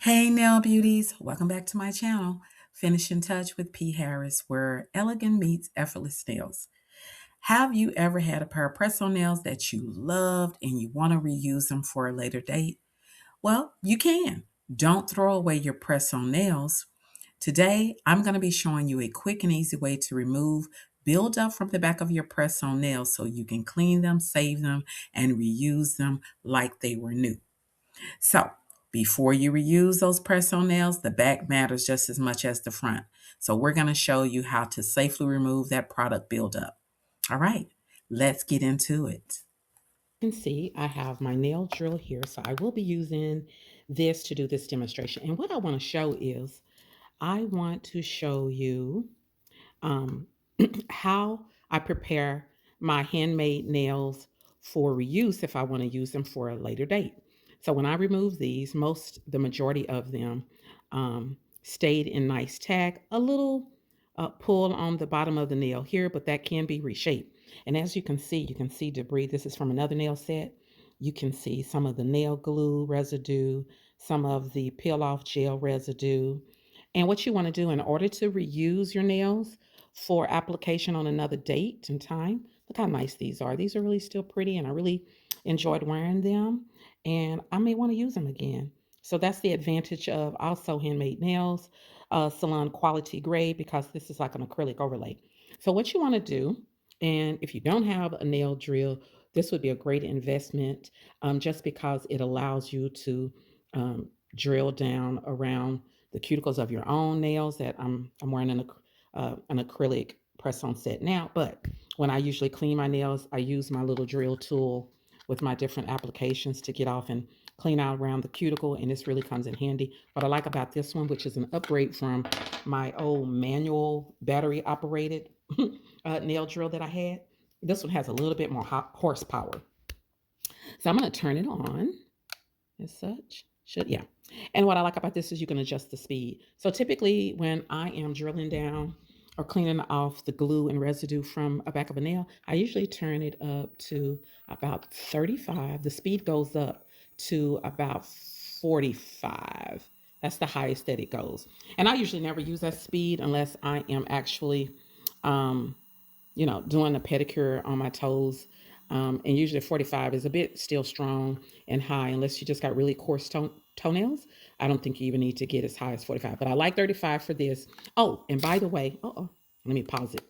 Hey nail beauties, welcome back to my channel, Finish in Touch with P. Harris, where elegant meets effortless nails. Have you ever had a pair of press-on nails that you loved and you want to reuse them for a later date? Well, you can. Don't throw away your press-on nails. Today, I'm going to be showing you a quick and easy way to remove buildup from the back of your press-on nails so you can clean them, save them, and reuse them like they were new. So, before you reuse those press-on nails, the back matters just as much as the front. So, we're going to show you how to safely remove that product buildup. All right, let's get into it. You can see I have my nail drill here, so I will be using this to do this demonstration. And what I want to show is I want to show you um, how I prepare my handmade nails for reuse if I want to use them for a later date. So when I remove these, the majority of them stayed in nice tag, a little pull on the bottom of the nail here, but that can be reshaped. And as you can see debris. This is from another nail set. You can see some of the nail glue residue, some of the peel off gel residue. And what you want to do in order to reuse your nails for application on another date and time, look how nice these are. These are really still pretty, and I really enjoyed wearing them. And I may want to use them again. So that's the advantage of also handmade nails, salon quality grade, because this is like an acrylic overlay. So what you want to do, and if you don't have a nail drill, this would be a great investment, just because it allows you to drill down around the cuticles of your own nails. That I'm wearing an acrylic press-on set now, but when I usually clean my nails, I use my little drill tool with my different applications to get off and clean out around the cuticle, and this really comes in handy. What I like about this one, which is an upgrade from my old manual battery operated nail drill that I had, this one has a little bit more horsepower. So I'm going to turn it on as such. Yeah. And what I like about this is you can adjust the speed. So typically when I am drilling down or cleaning off the glue and residue from a back of a nail, I usually turn it up to about 35. The speed goes up to about 45. That's the highest that it goes. And I usually never use that speed unless I am actually um, doing a pedicure on my toes. And usually 45 is a bit still strong and high, unless you just got really coarse toenails. I don't think you even need to get as high as 45, but I like 35 for this. Oh, and by the way, let me pause it.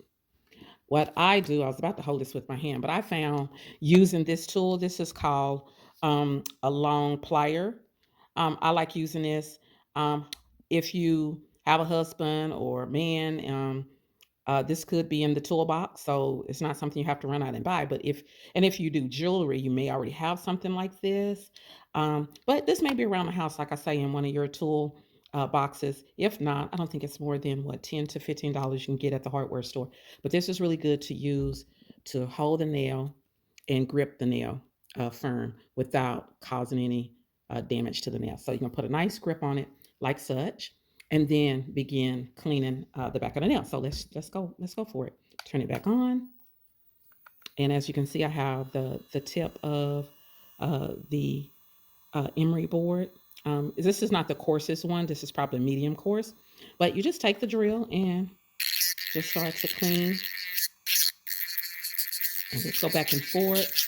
What I do, I was about to hold this with my hand, but I found using this tool, this is called a long plier. I like using this. Um, if you have a husband or a man, this could be in the toolbox, so it's not something you have to run out and buy. But if you do jewelry, you may already have something like this. But this may be around the house, like I say, in one of your tool boxes. If not, I don't think it's more than what $10 to $15 you can get at the hardware store. But this is really good to use to hold the nail and grip the nail firm without causing any damage to the nail. So you can put a nice grip on it, like such, and then begin cleaning the back of the nail. So let's go for it. Turn it back on, and as you can see, I have the tip of the emery board. This is not the coarsest one. This is probably medium coarse, but you just take the drill and just start to clean, and just go back and forth,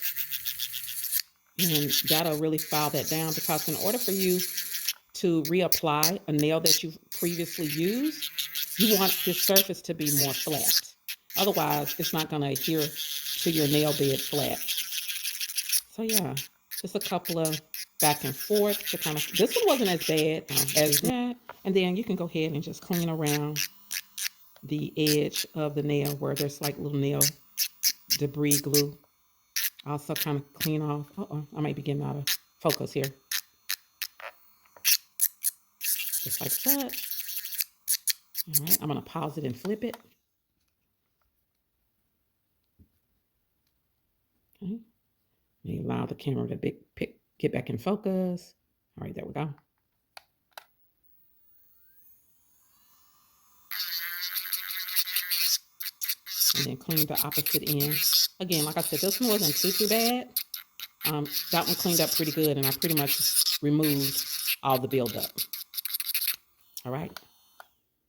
and that'll really file that down, because in order for you to reapply a nail that you've previously used, you want this surface to be more flat. Otherwise, it's not going to adhere to your nail bed flat. So yeah, just a couple of back and forth to kind of, this one wasn't as bad as that. And then you can go ahead and just clean around the edge of the nail where there's like little nail debris glue. Also kind of clean off. I might be getting out of focus here. Just like such. All right, I'm going to pause it and flip it. Okay. You allow the camera to get back in focus. All right, there we go. And then clean the opposite end. Again, like I said, this one wasn't too bad. That one cleaned up pretty good, and I pretty much removed all the buildup. All right.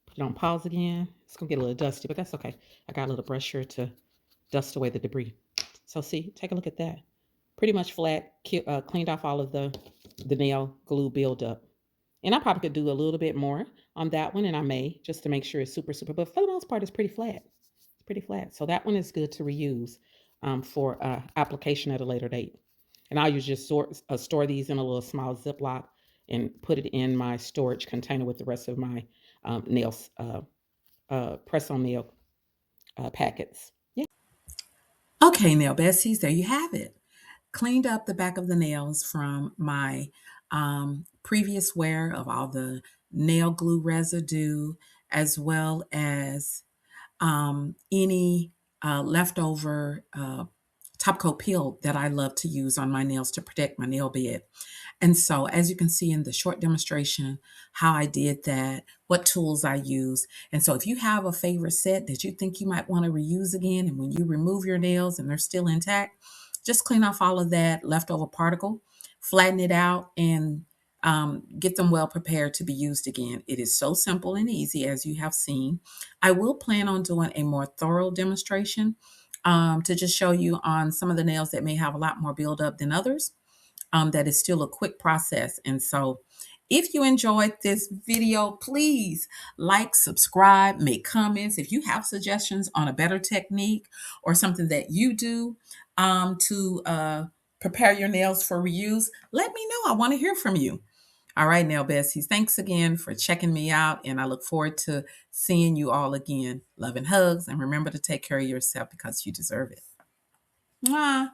Put it on pause again. It's going to get a little dusty, but that's okay. I got a little brush here to dust away the debris. So see, take a look at that. Pretty much flat, cleaned off all of the nail glue buildup. And I probably could do a little bit more on that one, and I may, just to make sure it's super, super, but for the most part, it's pretty flat. It's pretty flat. So that one is good to reuse for application at a later date. And I'll usually just store these in a little small Ziploc and put it in my storage container with the rest of my nails, press-on nail packets. Yeah. Okay, nail besties, there you have it. Cleaned up the back of the nails from my previous wear of all the nail glue residue, as well as any leftover top coat peel that I love to use on my nails to protect my nail bed. And so, as you can see in the short demonstration, how I did that, what tools I use. And so, if you have a favorite set that you think you might want to reuse again, and when you remove your nails and they're still intact, just clean off all of that leftover particle, flatten it out, and get them well prepared to be used again. It is so simple and easy, as you have seen. I will plan on doing a more thorough demonstration to just show you on some of the nails that may have a lot more buildup than others. That is still a quick process. And so if you enjoyed this video, please like, subscribe, make comments. If you have suggestions on a better technique or something that you do to prepare your nails for reuse, let me know. I want to hear from you. All right, nail besties, thanks again for checking me out, and I look forward to seeing you all again. Love and hugs, and remember to take care of yourself because you deserve it. Mwah.